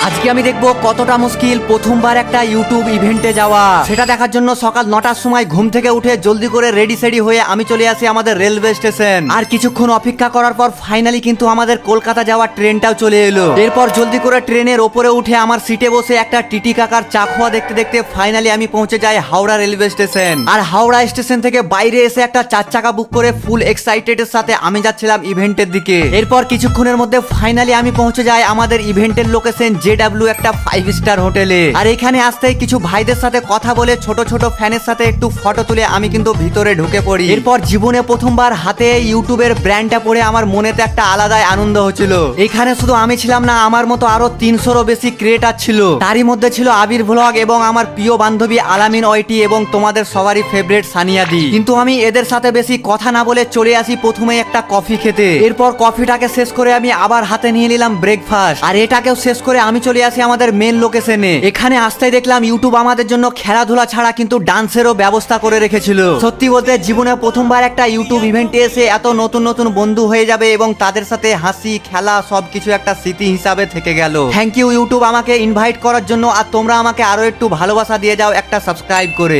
আজকে আমি দেখবো কতটা মুশকিল প্রথমবার একটা ইউটিউব ইভেন্টে যাওয়া। সেটা দেখার জন্য সকাল 9টার সময় ঘুম থেকে উঠে জলদি করে রেডি সেডি হয়ে আমি চলে আসি আমাদের রেলওয়ে স্টেশন। আর কিছুক্ষণ অপেক্ষা করার পর ফাইনালি কিন্তু আমাদের কলকাতা যাওয়ার ট্রেনটাও চলে এলো। এরপর জলদি করে ট্রেনের ওপরে উঠে আমার সিটে বসে একটা টিটি কাকার চা খাওয়া দেখতে দেখতে ফাইনালি আমি পৌঁছে যাই হাওড়া রেলওয়ে স্টেশন। আর হাওড়া স্টেশন থেকে বাইরে এসে একটা 4 চাকা বুক করে ফুল এক্সাইটেড এর সাথে আমি যাচ্ছিলাম ইভেন্টের দিকে। এরপর কিছুক্ষণের মধ্যে ফাইনালি আমি পৌঁছে যাই আমাদের ইভেন্টের লোকেশন JW একটা 5 স্টার হোটেলে। আর এখানে আসতেই কিছু ভাইদের সাথে কথা বলে ছোট ছোট ফ্যানের সাথে একটু ফটো তুলে আমি কিন্তু ভিতরে ঢুকে পড়ি। এরপর জীবনে প্রথমবার হাতে ইউটিউবের ব্র্যান্ডটা পরে আমার মনেতে একটা আলাদাই আনন্দ হচ্ছিল। এখানে শুধু আমি ছিলাম না, আমার মতো আরো 300রও বেশি ক্রিয়েটার ছিল। তারই মধ্যে ছিল আবির ভ্লগ এবং আমার প্রিয় বান্ধবী আলামিন ওয়াইটি এবং তোমাদের সবারই ফেভারিট সানিয়াদি। কিন্তু আমি এদের সাথে বেশি কথা না বলে চলে আসি প্রথমে একটা কফি খেতে। এরপর কফিটাকে শেষ করে আমি আবার হাতে নিয়ে নিলাম ব্রেকফাস্ট। আর এটাকেও শেষ করে আমি চলে আসি আমাদের মেন লোকেশনে। এখানে আসতেই দেখলাম ইউটিউব আমাদের জন্য খেলাধুলা ছাড়া কিন্তু ডান্সেরও ব্যবস্থা করে রেখেছিল। সত্যি বলতে জীবনে প্রথমবার একটা ইউটিউব ইভেন্টে এসে এত নতুন নতুন বন্ধু হয়ে যাবে এবং তাদের সাথে হাসি খেলা সবকিছু একটা স্মৃতি হিসাবে থেকে গেল। থ্যাংক ইউ ইউটিউব আমাকে ইনভাইট করার জন্য। আর তোমরা আমাকে আরো একটু ভালোবাসা দিয়ে যাও একটা সাবস্ক্রাইব করে।